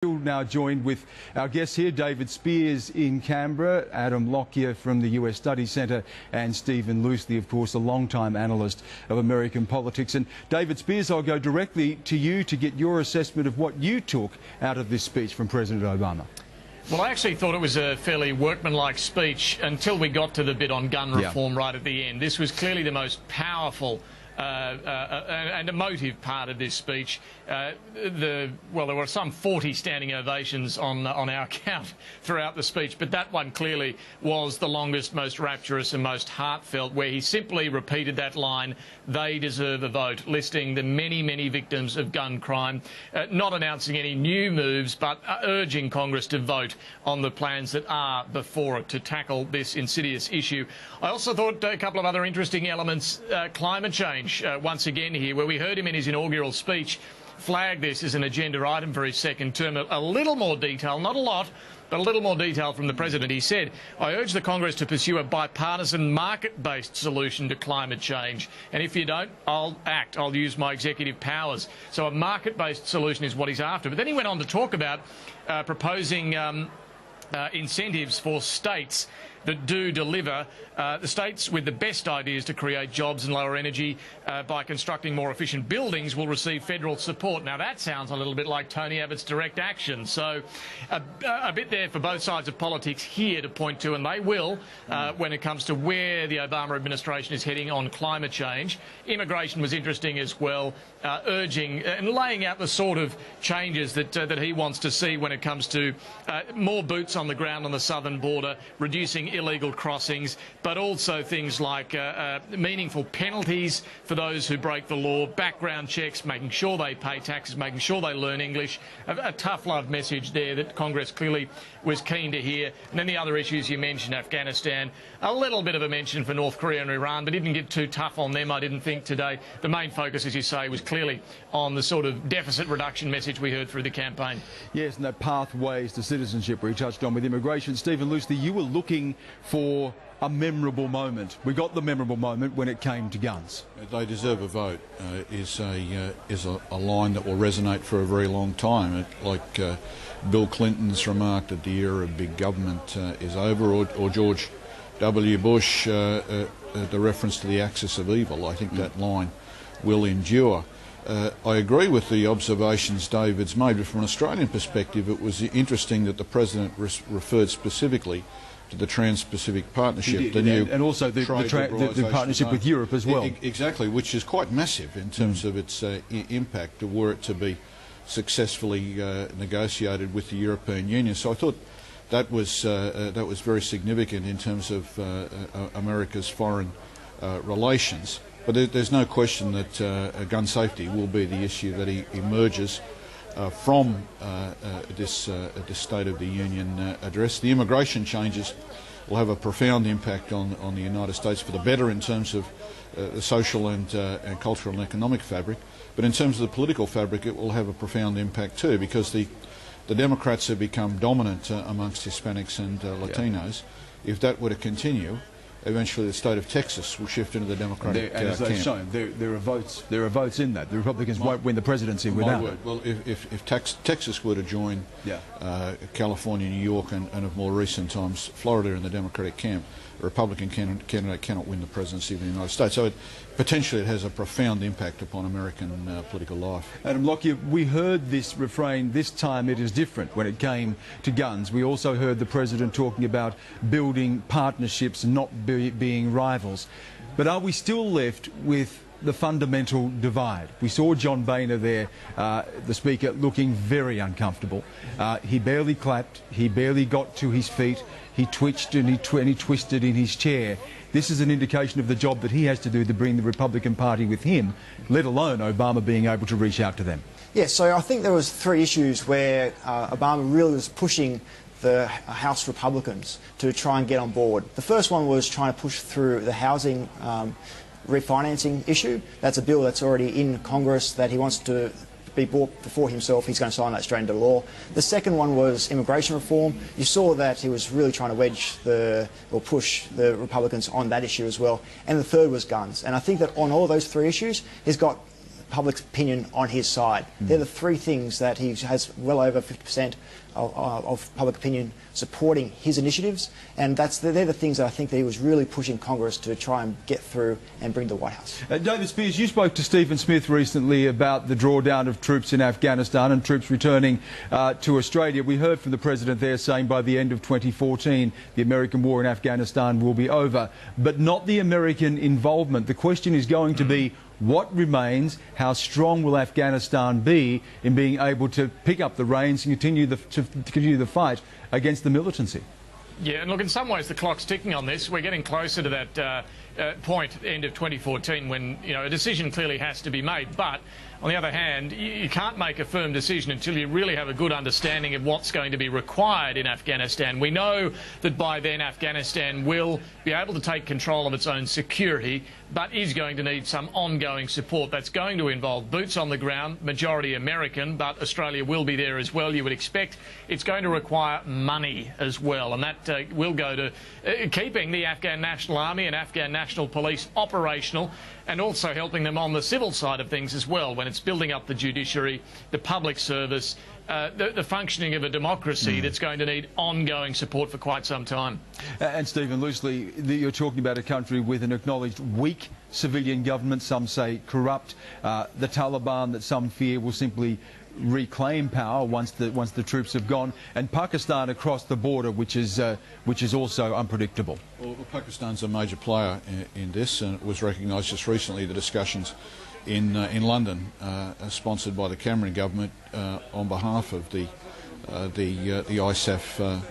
Now joined with our guests here, David Spears in Canberra, Adam Lockyer from the US Studies Centre, and Stephen Loosley, of course, a long-time analyst of American politics. And David Spears, I'll go directly to you to get your assessment of what you took out of this speech from President Obama. Well, I actually thought it was a fairly workmanlike speech until we got to the bit on gun reform right at the end. This was clearly the most powerful and emotive part of this speech. Well, there were some 40 standing ovations on our count throughout the speech, but that one clearly was the longest, most rapturous and most heartfelt, where he simply repeated that line, "They deserve a vote," listing the many, many victims of gun crime, not announcing any new moves, but urging Congress to vote on the plans that are before it to tackle this insidious issue. I also thought a couple of other interesting elements, climate change. Once again here, where we heard him in his inaugural speech flag this as an agenda item for his second term. A little more detail, not a lot, but a little more detail from the President. He said, "I urge the Congress to pursue a bipartisan market-based solution to climate change. And if you don't, I'll act. I'll use my executive powers." So a market-based solution is what he's after. But then he went on to talk about proposing incentives for states that do deliver, the states with the best ideas to create jobs and lower energy by constructing more efficient buildings will receive federal support. Now that sounds a little bit like Tony Abbott's direct action. So a bit there for both sides of politics here to point to, and they will when it comes to where the Obama administration is heading on climate change. Immigration was interesting as well, urging and laying out the sort of changes that he wants to see when it comes to more boots on the ground on the southern border, reducing illegal crossings, but also things like meaningful penalties for those who break the law, background checks, making sure they pay taxes, making sure they learn English. A tough love message there that Congress clearly was keen to hear. And then the other issues you mentioned, Afghanistan, a little bit of a mention for North Korea and Iran, but didn't get too tough on them, I didn't think, today. The main focus, as you say, was clearly on the sort of deficit reduction message we heard through the campaign. Yes, and that pathways to citizenship where he touched on with immigration. Stephen Loosley, you were looking for a memorable moment. We got the memorable moment when it came to guns. They deserve a vote is a line that will resonate for a very long time. Like Bill Clinton's remark that the era of big government is over, or George W. Bush, the reference to the axis of evil. I think that line will endure. I agree with the observations David's made, but from an Australian perspective it was interesting that the President referred specifically to the Trans-Pacific Partnership, the new and also the partnership with Europe as well. Exactly, which is quite massive in terms of its impact, were it to be successfully negotiated with the European Union. So I thought that was very significant in terms of America's foreign relations. But there's no question that gun safety will be the issue that emerges from this State of the Union address. The immigration changes will have a profound impact on the United States for the better in terms of the social and cultural and economic fabric, but in terms of the political fabric it will have a profound impact too, because the Democrats have become dominant amongst Hispanics and Latinos. If that were to continue, eventually the state of Texas will shift into the Democratic and as they've shown, there are votes in that. The Republicans won't win the presidency without it. Well, if Texas were to join California, New York, and of more recent times Florida in the Democratic camp, a Republican candidate cannot win the presidency of the United States. So potentially it has a profound impact upon American political life. Adam Lockyer, we heard this refrain, "This time it is different," when it came to guns. We also heard the President talking about building partnerships, not being rivals. But are we still left with the fundamental divide? We saw John Boehner there, the Speaker, looking very uncomfortable. He barely clapped, he barely got to his feet, he twitched and he twisted in his chair. This is an indication of the job that he has to do to bring the Republican Party with him, let alone Obama being able to reach out to them. Yes, so I think there was three issues where Obama really was pushing the House Republicans to try and get on board. The first one was trying to push through the housing refinancing issue. That's a bill that's already in Congress that he wants to be brought before himself. He's going to sign that straight into law. The second one was immigration reform. You saw that he was really trying to push the Republicans on that issue as well. And the third was guns. And I think that on all those three issues, he's got public opinion on his side. They're the three things that he has well over 50% of public opinion supporting his initiatives, and they're the things that I think that he was really pushing Congress to try and get through and bring to the White House. David Spears, you spoke to Stephen Smith recently about the drawdown of troops in Afghanistan and troops returning to Australia. We heard from the President there saying by the end of 2014 the American war in Afghanistan will be over, but not the American involvement. The question is going to be, what remains? How strong will Afghanistan be in being able to pick up the reins and continue the fight against the militancy? Yeah, and look, in some ways the clock's ticking on this. We're getting closer to that point, end of 2014, when a decision clearly has to be made. But on the other hand, you can't make a firm decision until you really have a good understanding of what's going to be required in Afghanistan. We know that by then Afghanistan will be able to take control of its own security, but is going to need some ongoing support. That's going to involve boots on the ground, majority American, but Australia will be there as well, you would expect. It's going to require money as well, and that will go to keeping the Afghan National Army and Afghan National Police operational, and also helping them on the civil side of things as well, when it's building up the judiciary, the public service, the functioning of a democracy that's going to need ongoing support for quite some time. And Stephen, loosely, you're talking about a country with an acknowledged weak civilian government, some say corrupt, the Taliban that some fear will simply reclaim power once the troops have gone, and Pakistan across the border, which is also unpredictable. Well, Pakistan's a major player in this, and it was recognised just recently, the discussions in London, sponsored by the Cameron government on behalf of the ISAF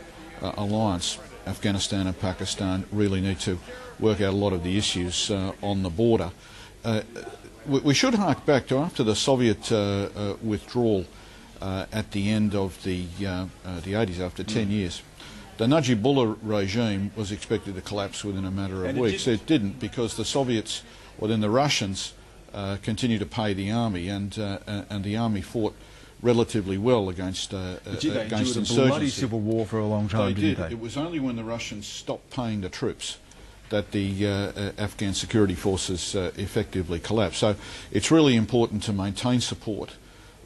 alliance. Afghanistan and Pakistan really need to work out a lot of the issues on the border. We should hark back to after the Soviet withdrawal at the end of the 80s, after 10 years. The Najibullah regime was expected to collapse within a matter of weeks. It didn't, because the Soviets, well then the Russians, continued to pay the army, and the army fought relatively well against insurgency. A bloody civil war for a long time, didn't they? It was only when the Russians stopped paying the troops that the Afghan security forces effectively collapsed. So it's really important to maintain support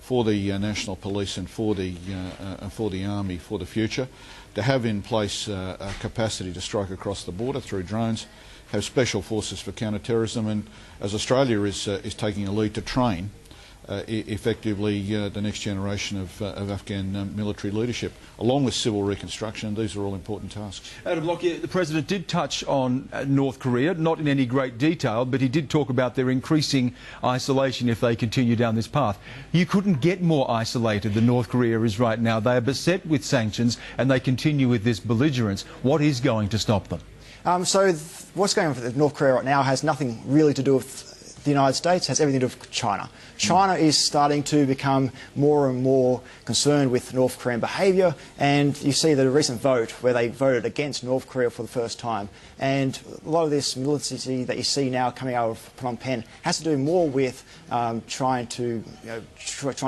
for the National Police and for the Army for the future, to have in place a capacity to strike across the border through drones, have special forces for counter-terrorism, and as Australia is taking a lead, to train effectively the next generation of Afghan military leadership, along with civil reconstruction. These are all important tasks. Adam Lockyer, the President did touch on North Korea, not in any great detail, but he did talk about their increasing isolation if they continue down this path. You couldn't get more isolated than North Korea is right now. They are beset with sanctions and they continue with this belligerence. What is going to stop them? What's going on with North Korea right now has nothing really to do with the United States, has everything to do with China. China is starting to become more and more concerned with North Korean behaviour, and you see the recent vote where they voted against North Korea for the first time. And a lot of this militancy that you see now coming out of Phnom Penh has to do more with trying to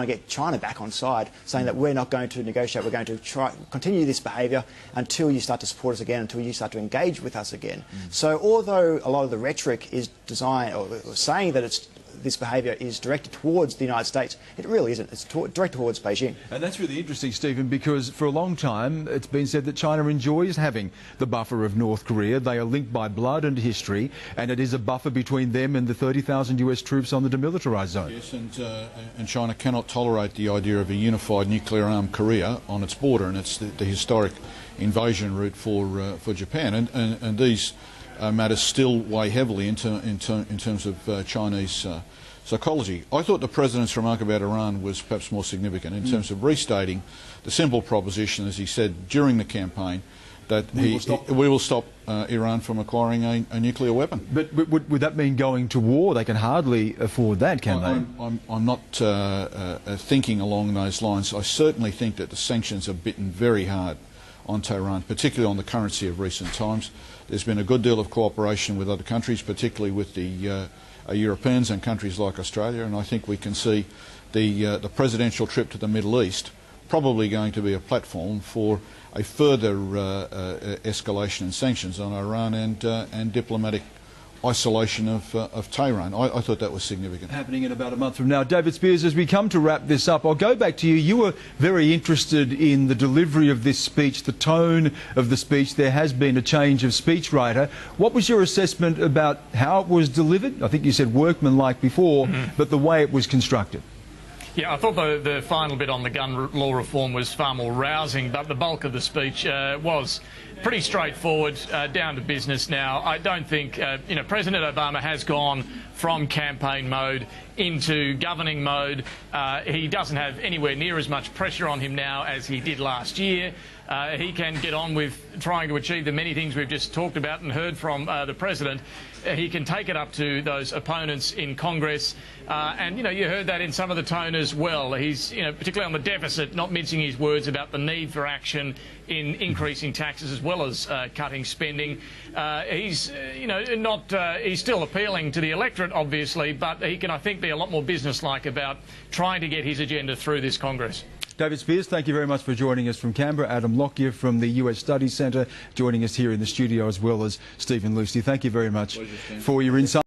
get China back on side, saying that we're not going to negotiate, we're going to continue this behaviour until you start to support us again, until you start to engage with us again. So although a lot of the rhetoric is designed, or saying that this behaviour is directed towards the United States, it really isn't. It's directed towards Beijing. And that's really interesting, Stephen, because for a long time it's been said that China enjoys having the buffer of North Korea. They are linked by blood and history, and it is a buffer between them and the 30,000 US troops on the demilitarised zone. Yes, and China cannot tolerate the idea of a unified nuclear-armed Korea on its border, and it's the historic invasion route for Japan. And these matters still weigh heavily in terms of Chinese psychology. I thought the President's remark about Iran was perhaps more significant in terms of restating the simple proposition, as he said during the campaign, that we will stop Iran from acquiring a nuclear weapon. But would that mean going to war? They can hardly afford that, can they? I'm not thinking along those lines. I certainly think that the sanctions have bitten very hard on Tehran, particularly on the currency of recent times. There's been a good deal of cooperation with other countries, particularly with the Europeans and countries like Australia, and I think we can see the presidential trip to the Middle East probably going to be a platform for a further escalation in sanctions on Iran and diplomatic isolation of Tehran. I thought that was significant. Happening in about a month from now. David Spears, as we come to wrap this up, I'll go back to you. You were very interested in the delivery of this speech, the tone of the speech. There has been a change of speechwriter. What was your assessment about how it was delivered? I think you said workmanlike before, but the way it was constructed. Yeah, I thought the final bit on the gun law reform was far more rousing, but the bulk of the speech was pretty straightforward, down to business now. I don't think, President Obama has gone from campaign mode into governing mode. He doesn't have anywhere near as much pressure on him now as he did last year. He can get on with trying to achieve the many things we've just talked about and heard from the President. He can take it up to those opponents in Congress. And, you heard that in some of the tone as well. He's, particularly on the deficit, not mincing his words about the need for action in increasing taxes as well as cutting spending. He's, he's still appealing to the electorate, obviously, but he can, I think, be a lot more businesslike about trying to get his agenda through this Congress. David Spears, thank you very much for joining us from Canberra. Adam Lockyer from the US Studies Centre joining us here in the studio, as well as Stephen Lucy. Thank you very much for your insight.